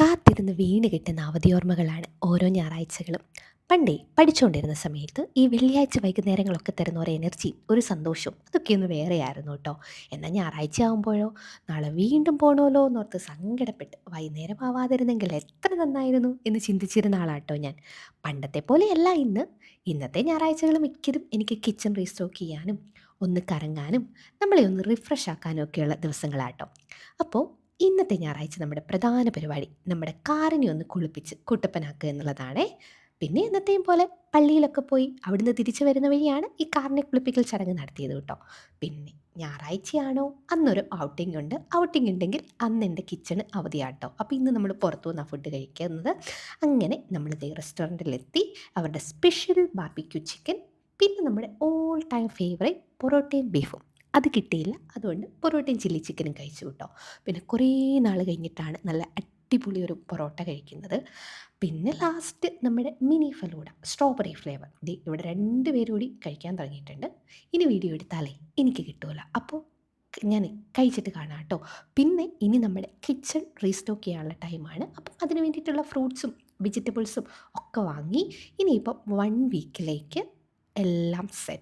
കാത്തിരുന്ന് വീണ് കിട്ടുന്ന അവധിയോർമ്മകളാണ് ഓരോ ഞായറാഴ്ചകളും. പണ്ടേ പഠിച്ചുകൊണ്ടിരുന്ന സമയത്ത് ഈ വെള്ളിയാഴ്ച വൈകുന്നേരങ്ങളൊക്കെ തരുന്ന ഒരു എനർജിയും ഒരു സന്തോഷവും അതൊക്കെ ഒന്ന് വേറെയായിരുന്നു കേട്ടോ. എന്നാൽ ഞായറാഴ്ച ആകുമ്പോഴോ നാളെ വീണ്ടും പോകണമല്ലോ എന്നോർത്ത് സങ്കടപ്പെട്ട് വൈകുന്നേരം ആവാതിരുന്നെങ്കിൽ എത്ര നന്നായിരുന്നു എന്ന് ചിന്തിച്ചിരുന്ന ആളാട്ടോ ഞാൻ. പണ്ടത്തെ പോലെയല്ല ഇന്ന്. ഇന്നത്തെ ഞായറാഴ്ചകൾ മിക്കതും എനിക്ക് കിച്ചൺ റീസ്റ്റോക്ക് ചെയ്യാനും ഒന്ന് കറങ്ങാനും നമ്മളെ ഒന്ന് റിഫ്രഷ് ആക്കാനും ഒക്കെയുള്ള ദിവസങ്ങളാട്ടോ. അപ്പോൾ ഇന്നത്തെ ഞായറാഴ്ച നമ്മുടെ പ്രധാന പരിപാടി നമ്മുടെ കാറിനെ ഒന്ന് കുളിപ്പിച്ച് കുട്ടപ്പനാക്കുക എന്നുള്ളതാണേ. പിന്നെ എന്നത്തെയും പോലെ പള്ളിയിലൊക്കെ പോയി അവിടുന്ന് തിരിച്ചു വരുന്ന വഴിയാണ് ഈ കാറിനെ കുളിപ്പിക്കൽ ചടങ്ങ് നടത്തിയത് കേട്ടോ. പിന്നെ ഞായറാഴ്ചയാണോ അന്നൊരു ഔട്ടിംഗ് ഉണ്ട്. ഔട്ടിംഗ് ഉണ്ടെങ്കിൽ അന്ന് എൻ്റെ കിച്ചണ് അവധിയാട്ടോ. അപ്പോൾ ഇന്ന് നമ്മൾ പുറത്തു നിന്നാണ് ഫുഡ് കഴിക്കുന്നത്. അങ്ങനെ നമ്മളിതേ റെസ്റ്റോറൻറ്റിലെത്തി. അവരുടെ സ്പെഷ്യൽ ബാർബിക്യൂ ചിക്കൻ, പിന്നെ നമ്മുടെ ഓൾ ടൈം ഫേവറേറ്റ് പൊറോട്ടയും ബീഫും അത് കിട്ടിയില്ല. അതുകൊണ്ട് പൊറോട്ടയും ചില്ലി ചിക്കനും കഴിച്ചു കേട്ടോ. പിന്നെ കുറേ നാൾ കഴിഞ്ഞിട്ടാണ് നല്ല അടിപൊളി ഒരു പൊറോട്ട കഴിക്കുന്നത്. പിന്നെ ലാസ്റ്റ് നമ്മുടെ മിനി ഫലൂഡ സ്ട്രോബെറി ഫ്ലേവർ ദേ ഇവിടെ 2 പേരും കൂടി കഴിക്കാൻ തുടങ്ങിയിട്ടുണ്ട്. ഇനി വീഡിയോ എടുത്താലേ എനിക്ക് കിട്ടുമല്ലോ. അപ്പോൾ ഞാൻ കഴിച്ചിട്ട് കാണാം കേട്ടോ. പിന്നെ ഇനി നമ്മുടെ കിച്ചൺ റീസ്റ്റോക്ക് ചെയ്യാനുള്ള ടൈമാണ്. അപ്പം അതിന് വേണ്ടിയിട്ടുള്ള ഫ്രൂട്ട്സും വെജിറ്റബിൾസും ഒക്കെ വാങ്ങി ഇനിയിപ്പം 1 വീക്കിലേക്ക് എല്ലാം സെറ്റ്.